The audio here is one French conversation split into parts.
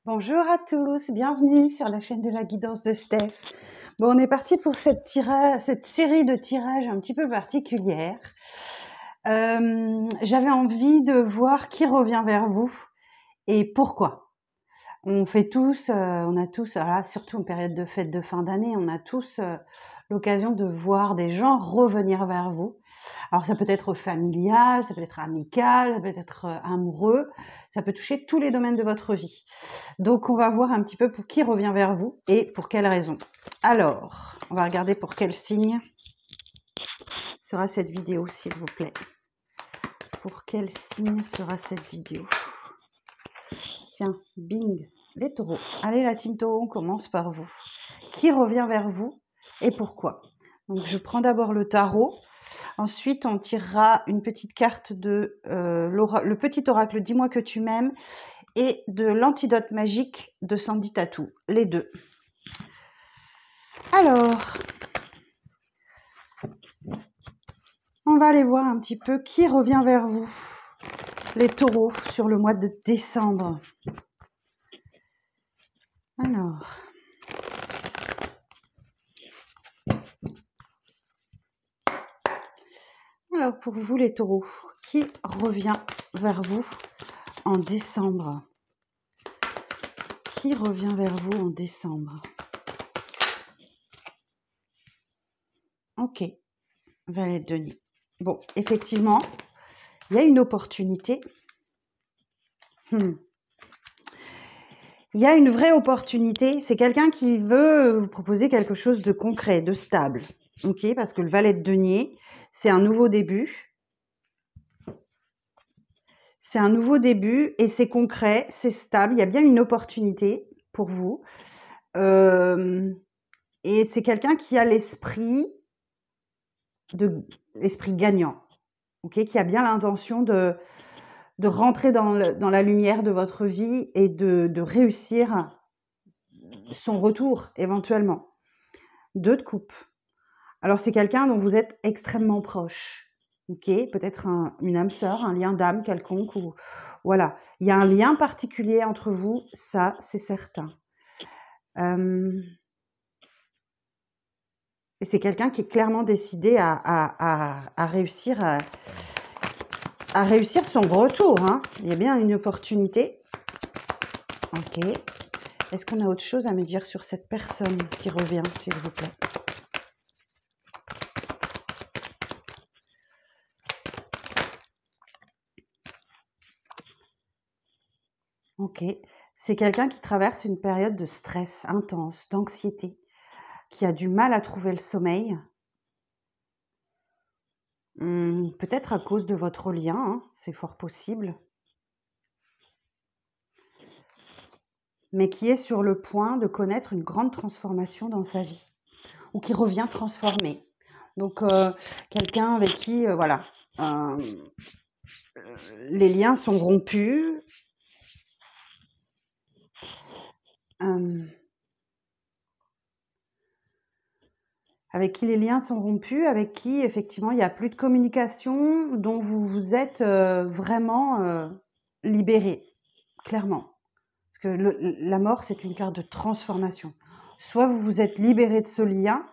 Bonjour à tous, bienvenue sur la chaîne de la guidance de Steph. Bon, on est parti pour cette série de tirages un petit peu particulière. J'avais envie de voir qui revient vers vous et pourquoi. On fait tous, on a tous, voilà, surtout en période de fête de fin d'année, on a tous l'occasion de voir des gens revenir vers vous. Alors ça peut être familial, ça peut être amical, ça peut être amoureux, ça peut toucher tous les domaines de votre vie. Donc on va voir un petit peu pour qui revient vers vous et pour quelle raison. Alors, on va regarder pour quel signe sera cette vidéo, s'il vous plaît. Pour quel signe sera cette vidéo? Tiens, bing, les taureaux. Allez, la team taureau, on commence par vous. Qui revient vers vous et pourquoi? Donc, je prends d'abord le tarot. Ensuite, on tirera une petite carte de le petit oracle Dis-moi que tu m'aimes et de l'antidote magique de Sandy Tattoo. Les deux. Alors, on va aller voir un petit peu qui revient vers vous, les taureaux, sur le mois de décembre. Alors pour vous les taureaux, qui revient vers vous en décembre? Qui revient vers vous en décembre? Ok, valet de denier. Bon, effectivement, il y a une opportunité. Il y a une vraie opportunité. C'est quelqu'un qui veut vous proposer quelque chose de concret, de stable. Ok, parce que le valet de denier, c'est un nouveau début. C'est un nouveau début et c'est concret, c'est stable. Il y a bien une opportunité pour vous. Et c'est quelqu'un qui a l'esprit gagnant, okay, qui a bien l'intention de rentrer dans la lumière de votre vie et de réussir son retour éventuellement. 2 de coupe. Alors c'est quelqu'un dont vous êtes extrêmement proche. Ok, peut-être une âme sœur, un lien d'âme quelconque, ou voilà, il y a un lien particulier entre vous, ça c'est certain. Et c'est quelqu'un qui est clairement décidé à réussir son retour. Hein. Il y a bien une opportunité. Ok. Est-ce qu'on a autre chose à me dire sur cette personne qui revient, s'il vous plaît? Ok. C'est quelqu'un qui traverse une période de stress intense, d'anxiété, qui a du mal à trouver le sommeil. Peut-être à cause de votre lien, hein, c'est fort possible. Mais qui est sur le point de connaître une grande transformation dans sa vie, ou qui revient transformé. Donc, quelqu'un avec qui, voilà, les liens sont rompus. Avec qui les liens sont rompus, avec qui, effectivement, il n'y a plus de communication, dont vous vous êtes vraiment libéré, clairement. Parce que la mort, c'est une carte de transformation. Soit vous vous êtes libéré de ce lien,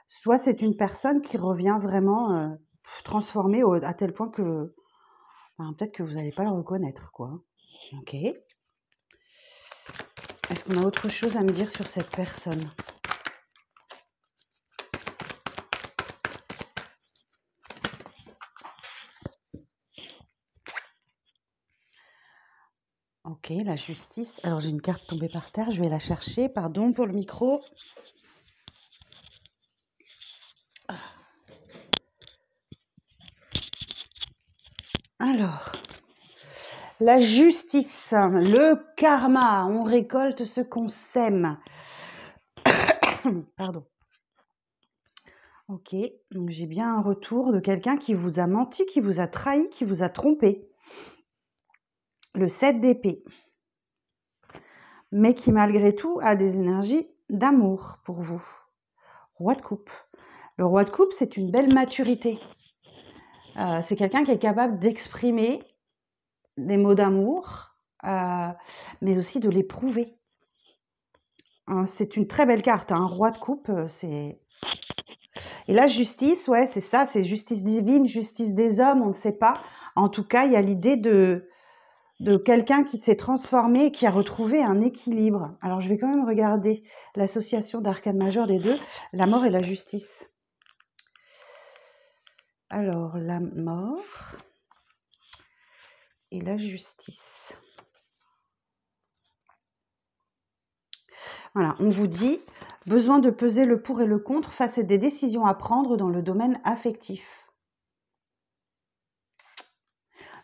soit c'est une personne qui revient vraiment transformée à tel point que peut-être que vous n'allez pas le reconnaître, quoi. Ok. Est-ce qu'on a autre chose à me dire sur cette personne? Ok, la justice. Alors j'ai une carte tombée par terre, je vais la chercher. Pardon pour le micro. Alors, la justice, le karma, on récolte ce qu'on sème. Pardon. Ok, donc j'ai bien un retour de quelqu'un qui vous a menti, qui vous a trahi, qui vous a trompé. Le 7 d'épée. Mais qui malgré tout a des énergies d'amour pour vous. Roi de coupe. Le roi de coupe, c'est une belle maturité. C'est quelqu'un qui est capable d'exprimer des mots d'amour mais aussi de l'éprouver. Hein, c'est une très belle carte, un roi de coupe, c'est... Et la justice, ouais, c'est ça, c'est justice divine, justice des hommes, on ne sait pas. En tout cas, il y a l'idée de quelqu'un qui s'est transformé, qui a retrouvé un équilibre. Alors, je vais quand même regarder l'association d'arcane majeur des deux, la mort et la justice. Alors, la mort et la justice. Voilà, on vous dit, besoin de peser le pour et le contre face à des décisions à prendre dans le domaine affectif.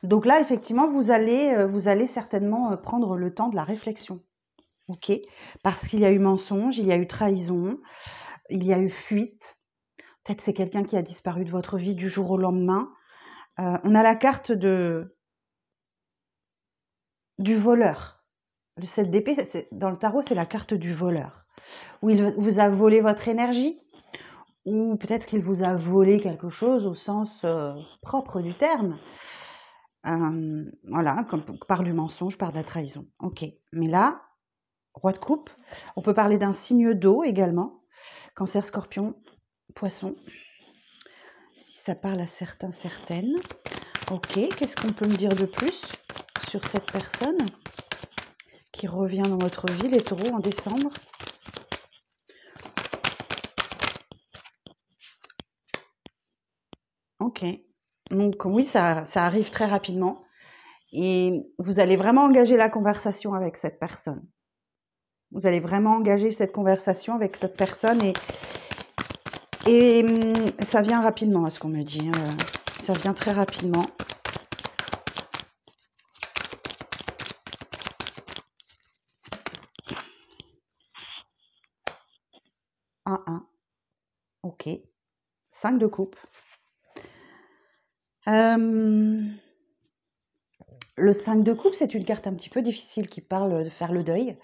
Donc là, effectivement, vous allez certainement prendre le temps de la réflexion. Ok, parce qu'il y a eu mensonge, il y a eu trahison, il y a eu fuite. Peut-être c'est quelqu'un qui a disparu de votre vie du jour au lendemain. On a la carte du voleur. Le 7 d'épée, dans le tarot, c'est la carte du voleur. Où il vous a volé votre énergie, ou peut-être qu'il vous a volé quelque chose au sens propre du terme. Voilà, comme par du mensonge, par de la trahison. Ok, mais là, roi de coupe, on peut parler d'un signe d'eau également. Cancer, scorpion, poisson. Si ça parle à certains, certaines. Ok, qu'est-ce qu'on peut me dire de plus sur cette personne qui revient dans votre vie, les taureaux, en décembre? Ok, donc oui, ça arrive très rapidement. Et vous allez vraiment engager la conversation avec cette personne. Vous allez vraiment engager cette conversation avec cette personne et ça vient rapidement, à ce qu'on me dit. Ça vient très rapidement. Un. Ok. 5 de coupe. Le 5 de coupe, c'est une carte un petit peu difficile qui parle de faire le deuil,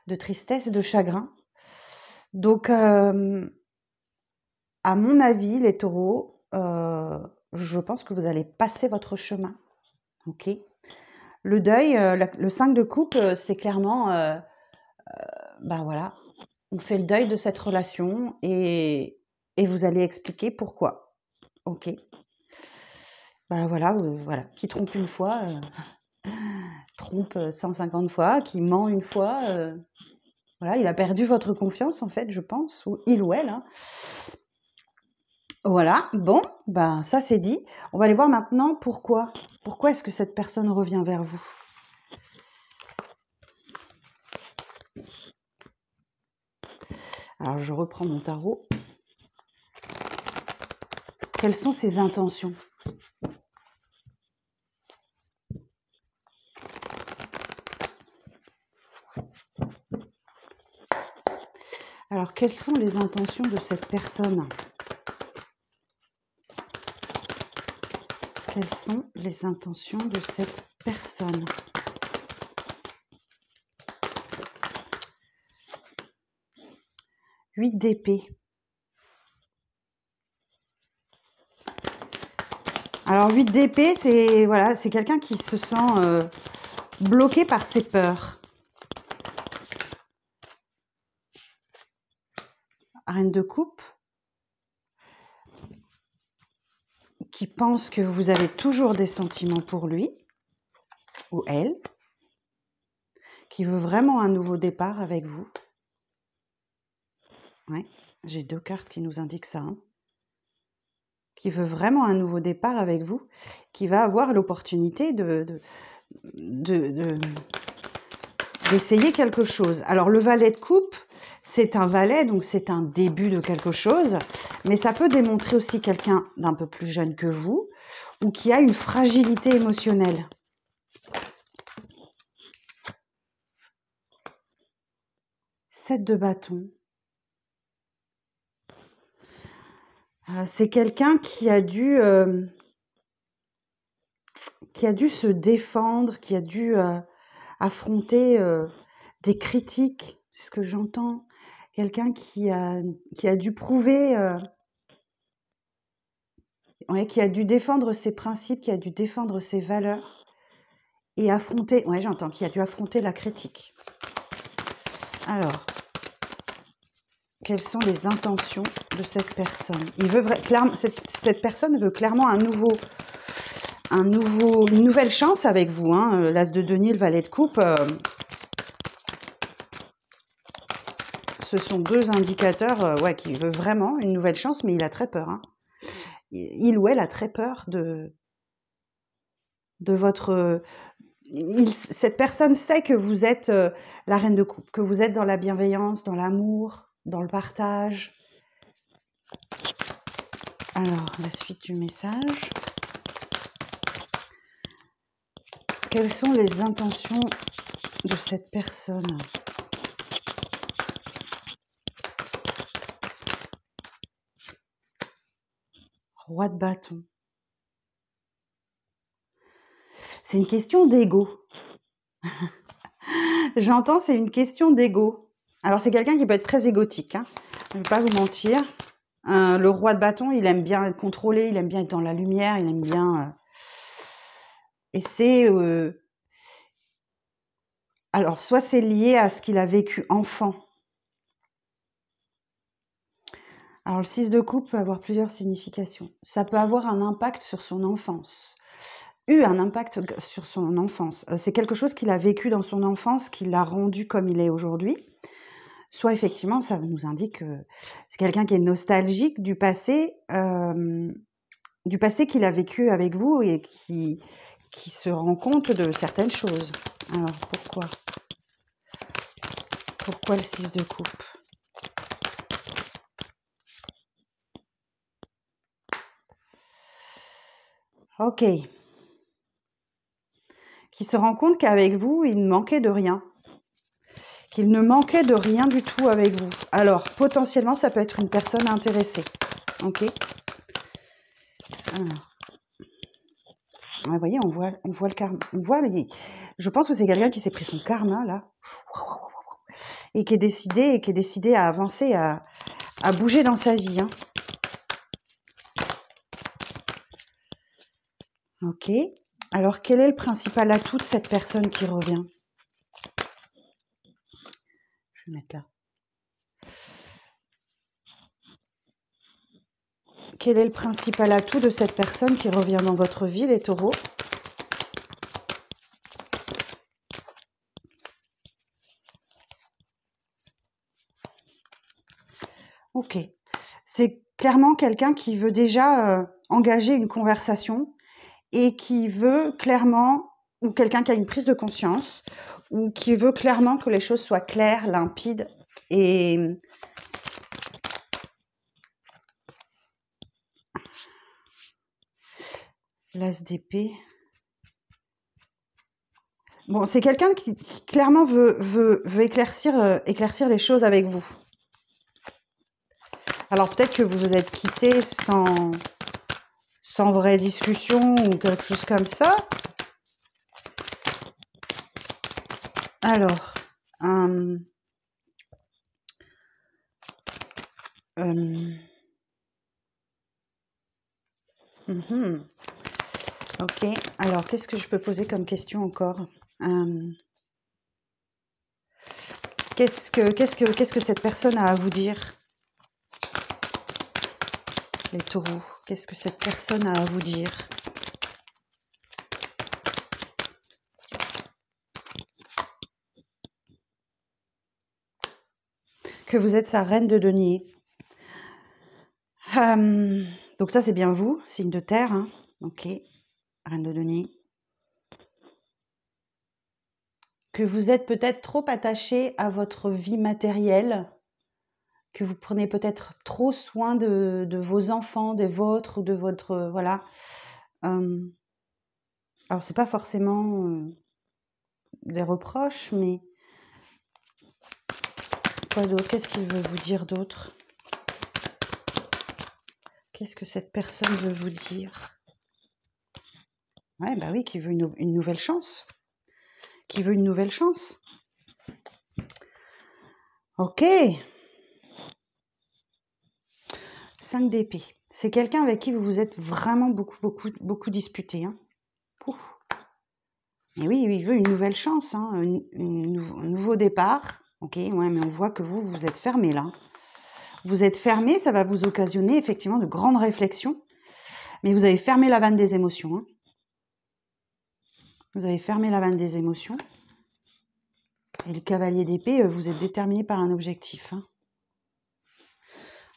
de tristesse, de chagrin. Donc, à mon avis, les taureaux, je pense que vous allez passer votre chemin. Ok. Le deuil, le 5 de coupe, c'est clairement, ben voilà, on fait le deuil de cette relation et vous allez expliquer pourquoi. Ok. Ben voilà, voilà. Qui trompe une fois, trompe 150 fois, qui ment une fois, voilà, il a perdu votre confiance en fait, je pense, ou il ou elle. Hein. Voilà, bon, ben ça c'est dit. On va aller voir maintenant pourquoi. Pourquoi est-ce que cette personne revient vers vous? Alors je reprends mon tarot. Quelles sont ses intentions? Alors, quelles sont les intentions de cette personne? Quelles sont les intentions de cette personne? Huit d'épée. Alors, 8 d'épée, c'est voilà, c'est quelqu'un qui se sent bloqué par ses peurs. Reine de coupe. Qui pense que vous avez toujours des sentiments pour lui ou elle. Qui veut vraiment un nouveau départ avec vous. Ouais, j'ai 2 cartes qui nous indiquent ça. Hein. Qui veut vraiment un nouveau départ avec vous. Qui va avoir l'opportunité d'essayer quelque chose. Alors le valet de coupe, c'est un valet, donc c'est un début de quelque chose, mais ça peut démontrer aussi quelqu'un d'un peu plus jeune que vous, ou qui a une fragilité émotionnelle. Sept de bâton. C'est quelqu'un qui a dû se défendre, qui a dû affronter des critiques, c'est ce que j'entends. Quelqu'un qui a dû prouver, qui a dû défendre ses principes, qui a dû défendre ses valeurs. et affronter... Ouais, j'entends qu'il a dû affronter la critique. Alors, quelles sont les intentions de cette personne? Il veut clairement, cette personne veut clairement une nouvelle chance avec vous. Hein. L'As de denier, le valet de coupe, ce sont deux indicateurs ouais, qui veut vraiment une nouvelle chance, mais il a très peur. Hein. Il ou elle a très peur de votre... cette personne sait que vous êtes la reine de coupe, que vous êtes dans la bienveillance, dans l'amour, dans le partage. Alors, la suite du message. Quelles sont les intentions de cette personne? Roi de bâton. C'est une question d'ego. J'entends, c'est une question d'ego. Alors, c'est quelqu'un qui peut être très égotique. Hein. Je ne vais pas vous mentir. Le roi de bâton, il aime bien être contrôlé, il aime bien être dans la lumière, il aime bien... Et c'est... Alors, soit c'est lié à ce qu'il a vécu enfant. Alors, le 6 de coupe peut avoir plusieurs significations. Ça peut avoir un impact sur son enfance. Un impact sur son enfance. C'est quelque chose qu'il a vécu dans son enfance qui l'a rendu comme il est aujourd'hui. Soit effectivement, ça nous indique que c'est quelqu'un qui est nostalgique du passé qu'il a vécu avec vous et qui se rend compte de certaines choses. Alors, pourquoi? Pourquoi le 6 de coupe? Ok. Qui se rend compte qu'avec vous, il ne manquait de rien. Qu'il ne manquait de rien du tout avec vous. Alors, potentiellement, ça peut être une personne intéressée. Ok. Alors. Vous voyez, on voit le karma. Je pense que c'est quelqu'un qui s'est pris son karma, là. Et qui est décidé à avancer, à bouger dans sa vie. Hein. Ok. Alors, quel est le principal atout de cette personne qui revient? Je vais mettre là. Quel est le principal atout de cette personne qui revient dans votre vie, les taureaux? Ok. C'est clairement quelqu'un qui veut déjà engager une conversation et qui veut clairement, ou quelqu'un qui a une prise de conscience, ou qui veut clairement que les choses soient claires, limpides et... L'as d'épée. Bon, c'est quelqu'un qui clairement veut éclaircir les choses avec vous. Alors peut-être que vous vous êtes quittés sans vraie discussion ou quelque chose comme ça. Alors, ok, alors qu'est-ce que je peux poser comme question encore? Qu'est-ce que cette personne a à vous dire? Les taureaux, qu'est-ce que cette personne a à vous dire? Que vous êtes sa reine de denier. Donc ça, c'est bien vous, signe de terre. Hein. Ok, reine de denier. Que vous êtes peut-être trop attaché à votre vie matérielle, que vous prenez peut-être trop soin de vos enfants, des vôtres ou de votre... voilà. Alors, c'est pas forcément des reproches, mais... Quoi d'autre? Qu'est-ce qu'il veut vous dire d'autre? Qu'est-ce que cette personne veut vous dire? Ouais, bah oui, qui veut une nouvelle chance. Qui veut une nouvelle chance. Ok. 5 d'épée. C'est quelqu'un avec qui vous vous êtes vraiment beaucoup disputé. Hein. Et oui, il veut une nouvelle chance, hein, un nouveau départ. Ok, ouais, mais on voit que vous êtes fermé là. Vous êtes fermé, ça va vous occasionner effectivement de grandes réflexions. Mais vous avez fermé la vanne des émotions. Hein. Vous avez fermé la vanne des émotions. Et le cavalier d'épée, vous êtes déterminé par un objectif. Hein.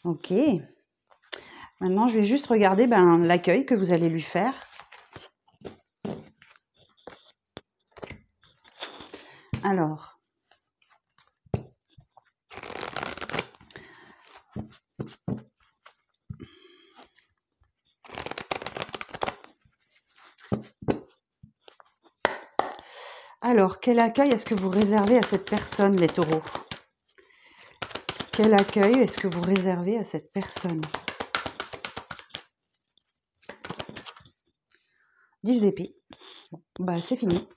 Ok. Maintenant, je vais juste regarder l'accueil que vous allez lui faire. Alors. Alors, quel accueil est-ce que vous réservez à cette personne, les taureaux? Quel accueil est-ce que vous réservez à cette personne? 10 d'épée. Bon, c'est fini.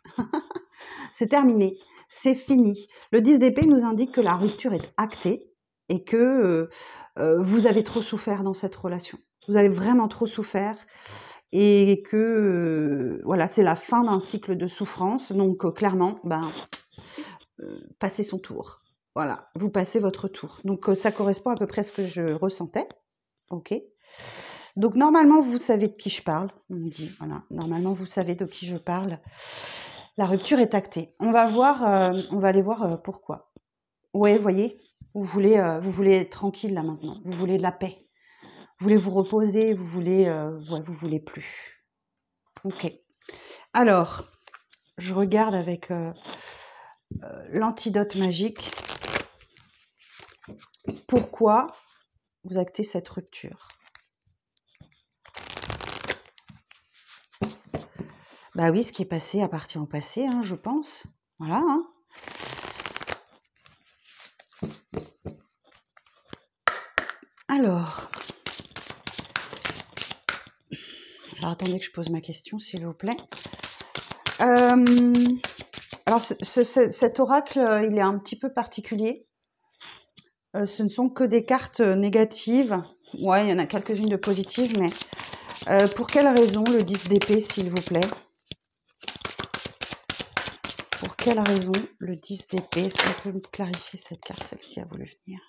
C'est terminé. C'est fini. Le 10 d'épée nous indique que la rupture est actée et que vous avez trop souffert dans cette relation. Vous avez vraiment trop souffert et que voilà, c'est la fin d'un cycle de souffrance. Donc clairement, passez son tour. Voilà, vous passez votre tour. Donc ça correspond à peu près à ce que je ressentais. Ok. Donc normalement, vous savez de qui je parle. On me dit, voilà, normalement, vous savez de qui je parle. La rupture est actée. On va aller voir pourquoi. Ouais, vous voyez, vous voulez être tranquille là maintenant. Vous voulez de la paix. Vous voulez vous reposer. Vous voulez plus. Ok. Alors, je regarde avec l'antidote magique. Pourquoi vous actez cette rupture? Bah oui, ce qui est passé appartient au passé, hein, je pense. Voilà. Hein. Alors, attendez que je pose ma question, s'il vous plaît. Alors, cet oracle, il est un petit peu particulier. Ce ne sont que des cartes négatives. Ouais, il y en a quelques-unes de positives, mais pour quelle raison le 10 d'épée, s'il vous plaît? Pour quelle raison le 10 d'épée? Est-ce qu'on peut me clarifier cette carte? Celle-ci a voulu venir.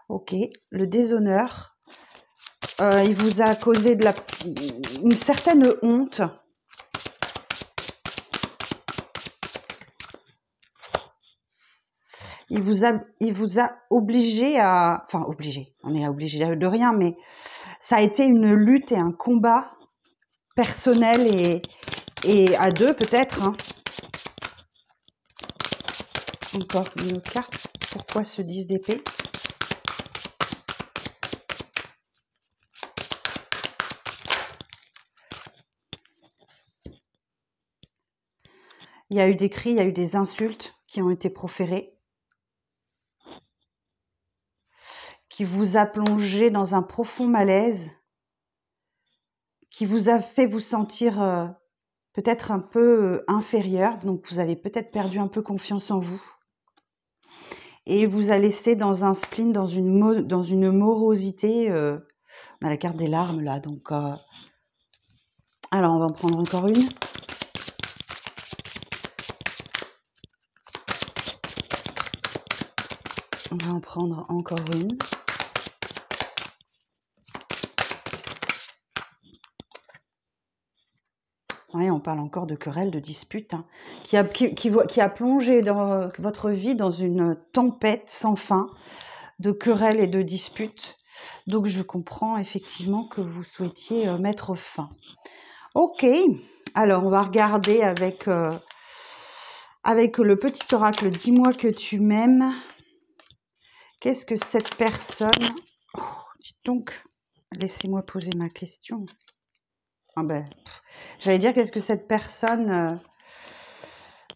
Ok, le déshonneur. Il vous a causé une certaine honte. Il vous a obligé à... Enfin, obligé. On est obligé de rien, mais ça a été une lutte et un combat personnel et à deux peut-être. Hein. Encore une autre carte. Pourquoi ce 10 d'épée? Il y a eu des cris, il y a eu des insultes qui ont été proférées, qui vous a plongé dans un profond malaise, qui vous a fait vous sentir peut-être un peu inférieur, donc vous avez peut-être perdu un peu confiance en vous. Et vous a laissé dans un spleen, dans une morosité. On a la carte des larmes là, donc... Alors, on va en prendre encore une. On va en prendre encore une. Oui, on parle encore de querelles, de disputes, hein, qui a plongé dans votre vie dans une tempête sans fin de querelles et de disputes. Donc, je comprends effectivement que vous souhaitiez mettre fin. Ok, alors on va regarder avec le petit oracle. Dis-moi que tu m'aimes. Qu'est-ce que cette personne... Oh, dites donc, laissez-moi poser ma question. Ah j'allais dire, qu'est-ce que cette personne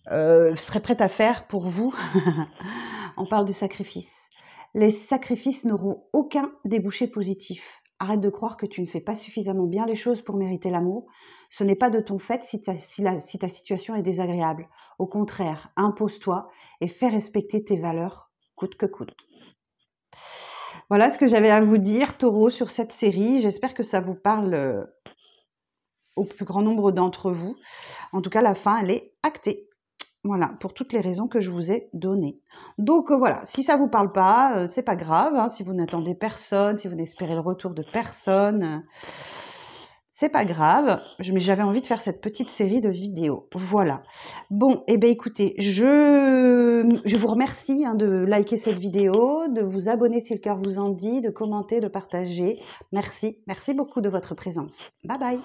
serait prête à faire pour vous? On parle de sacrifice. Les sacrifices n'auront aucun débouché positif. Arrête de croire que tu ne fais pas suffisamment bien les choses pour mériter l'amour. Ce n'est pas de ton fait si ta situation est désagréable. Au contraire, impose-toi et fais respecter tes valeurs coûte que coûte. Voilà ce que j'avais à vous dire, Taureau, sur cette série. J'espère que ça vous parle au plus grand nombre d'entre vous. En tout cas, la fin, elle est acté. Voilà, pour toutes les raisons que je vous ai données. Donc voilà, si ça vous parle pas, c'est pas grave, hein, si vous n'attendez personne, si vous n'espérez le retour de personne, c'est pas grave. Mais j'avais envie de faire cette petite série de vidéos. Voilà. Bon, et ben écoutez, je vous remercie hein, de liker cette vidéo, de vous abonner si le cœur vous en dit, de commenter, de partager. Merci, merci beaucoup de votre présence. Bye bye.